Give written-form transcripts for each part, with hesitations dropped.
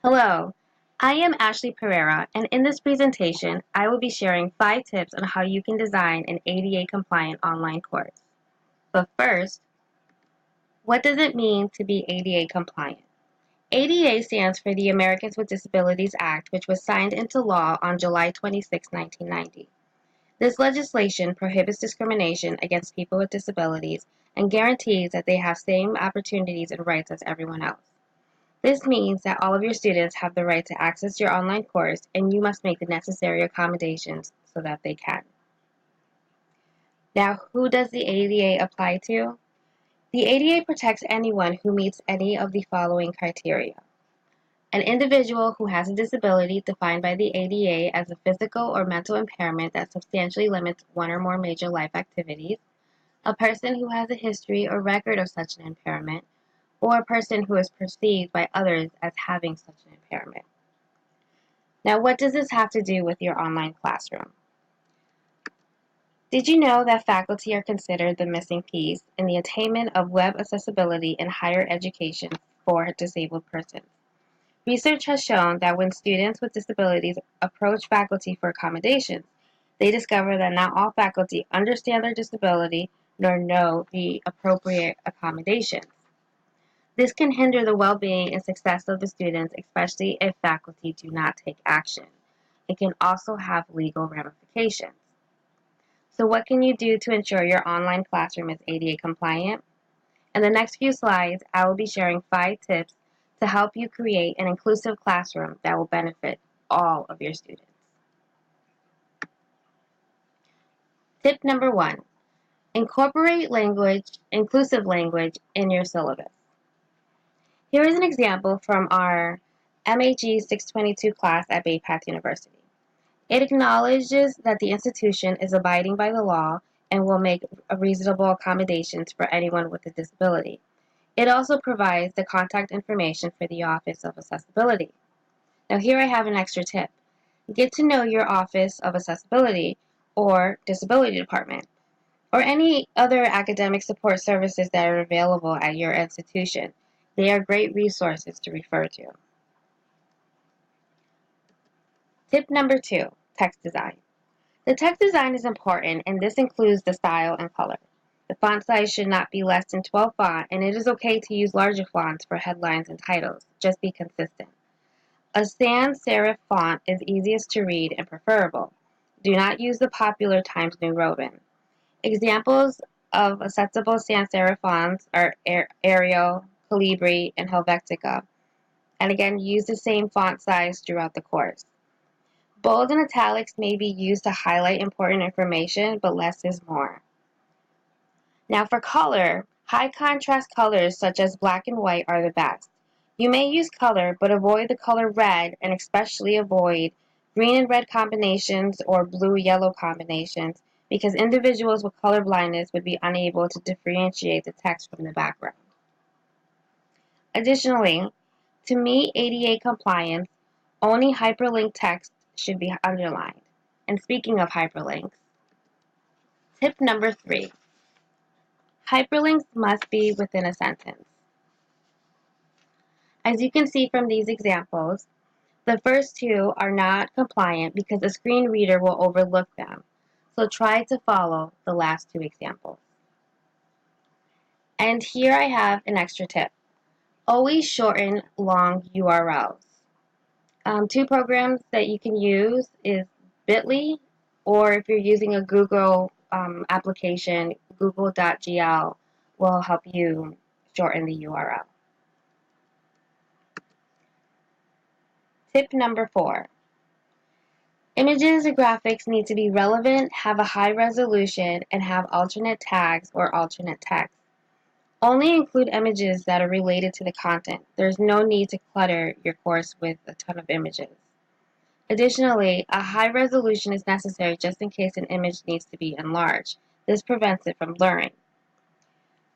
Hello, I am Ashley Pereira, and in this presentation, I will be sharing 5 tips on how you can design an ADA-compliant online course. But first, what does it mean to be ADA compliant? ADA stands for the Americans with Disabilities Act, which was signed into law on July 26, 1990. This legislation prohibits discrimination against people with disabilities and guarantees that they have same opportunities and rights as everyone else. This means that all of your students have the right to access your online course, and you must make the necessary accommodations so that they can. Now, who does the ADA apply to? The ADA protects anyone who meets any of the following criteria. An individual who has a disability defined by the ADA as a physical or mental impairment that substantially limits one or more major life activities, a person who has a history or record of such an impairment, or a person who is perceived by others as having such an impairment. Now, what does this have to do with your online classroom? Did you know that faculty are considered the missing piece in the attainment of web accessibility in higher education for disabled persons? Research has shown that when students with disabilities approach faculty for accommodations, they discover that not all faculty understand their disability nor know the appropriate accommodations. This can hinder the well-being and success of the students, especially if faculty do not take action. It can also have legal ramifications. So what can you do to ensure your online classroom is ADA compliant? In the next few slides, I will be sharing 5 tips to help you create an inclusive classroom that will benefit all of your students. Tip number 1, incorporate inclusive language in your syllabus. Here is an example from our MHE 622 class at Bay Path University. It acknowledges that the institution is abiding by the law and will make reasonable accommodations for anyone with a disability. It also provides the contact information for the Office of Accessibility. Now here I have an extra tip. Get to know your Office of Accessibility or Disability Department, or any other academic support services that are available at your institution. They are great resources to refer to. Tip number 2, text design. The text design is important, and this includes the style and color. The font size should not be less than 12 font, and it is okay to use larger fonts for headlines and titles. Just be consistent. A sans serif font is easiest to read and preferable. Do not use the popular Times New Roman. Examples of accessible sans serif fonts are Arial, Calibri, and Helvetica. And again, use the same font size throughout the course. Bold and italics may be used to highlight important information, but less is more. Now for color, high contrast colors such as black and white are the best. You may use color, but avoid the color red, and especially avoid green and red combinations or blue-yellow combinations, because individuals with color blindness would be unable to differentiate the text from the background. Additionally, to meet ADA compliance, only hyperlinked text should be underlined. And speaking of hyperlinks, tip number 3, hyperlinks must be within a sentence. As you can see from these examples, the first 2 are not compliant because a screen reader will overlook them. So try to follow the last 2 examples. And here I have an extra tip. Always shorten long URLs. 2 programs that you can use is Bitly, or if you're using a Google application, google.gl will help you shorten the URL. Tip number 4. Images and graphics need to be relevant, have a high resolution, and have alternate tags or alternate text. Only include images that are related to the content. There's no need to clutter your course with a ton of images. Additionally, a high resolution is necessary just in case an image needs to be enlarged. This prevents it from blurring.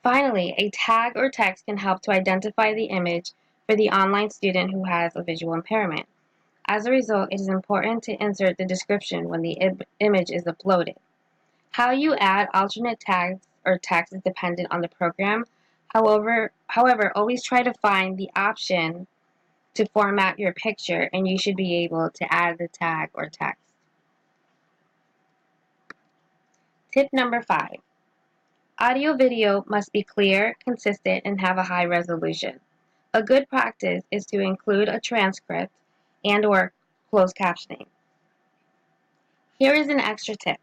Finally, a tag or text can help to identify the image for the online student who has a visual impairment. As a result, it is important to insert the description when the image is uploaded. How you add alternate tags or text is dependent on the program. However, always try to find the option to format your picture, and you should be able to add the tag or text. Tip number 5. Audio video must be clear, consistent, and have a high resolution. A good practice is to include a transcript and/or closed captioning. Here is an extra tip.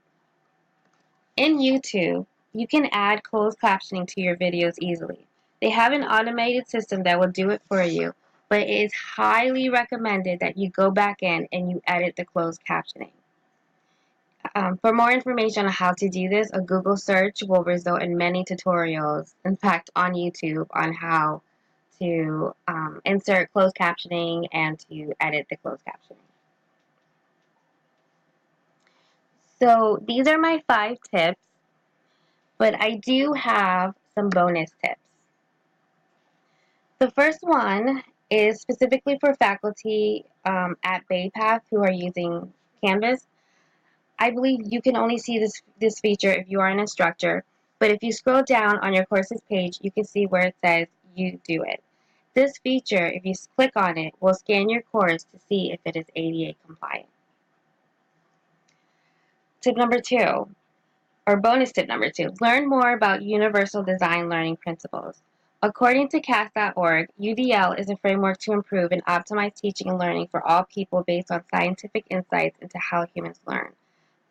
In YouTube, you can add closed captioning to your videos easily. They have an automated system that will do it for you, but it is highly recommended that you go back in and you edit the closed captioning. For more information on how to do this, a Google search will result in many tutorials, in fact, on YouTube, on how to insert closed captioning and to edit the closed captioning. So these are my 5 tips, but I do have some bonus tips. The first one is specifically for faculty at BayPath who are using Canvas. I believe you can only see this feature if you are an instructor, but if you scroll down on your courses page, you can see where it says you do it. This feature, if you click on it, will scan your course to see if it is ADA compliant. Tip number 2, or bonus tip number 2, learn more about Universal Design Learning Principles. According to CAS.org, UDL is a framework to improve and optimize teaching and learning for all people based on scientific insights into how humans learn.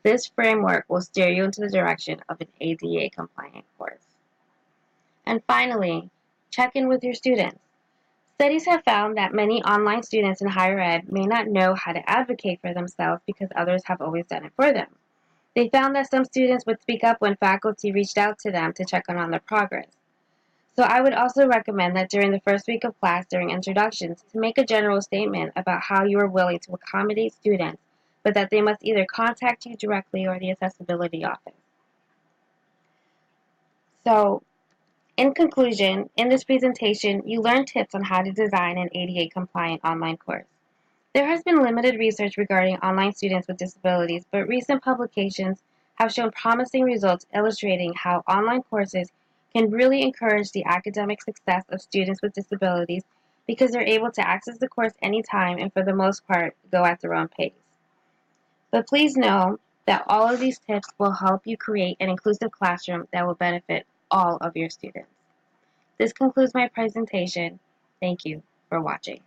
This framework will steer you into the direction of an ADA compliant course. And finally, check in with your students. Studies have found that many online students in higher ed may not know how to advocate for themselves because others have always done it for them. They found that some students would speak up when faculty reached out to them to check on their progress. So I would also recommend that during the first week of class, during introductions, to make a general statement about how you are willing to accommodate students, but that they must either contact you directly or the accessibility office. So, in conclusion, in this presentation, you learned tips on how to design an ADA compliant online course. There has been limited research regarding online students with disabilities, but recent publications have shown promising results illustrating how online courses can really encourage the academic success of students with disabilities because they're able to access the course anytime and for the most part go at their own pace. But please know that all of these tips will help you create an inclusive classroom that will benefit all of your students. This concludes my presentation. Thank you for watching.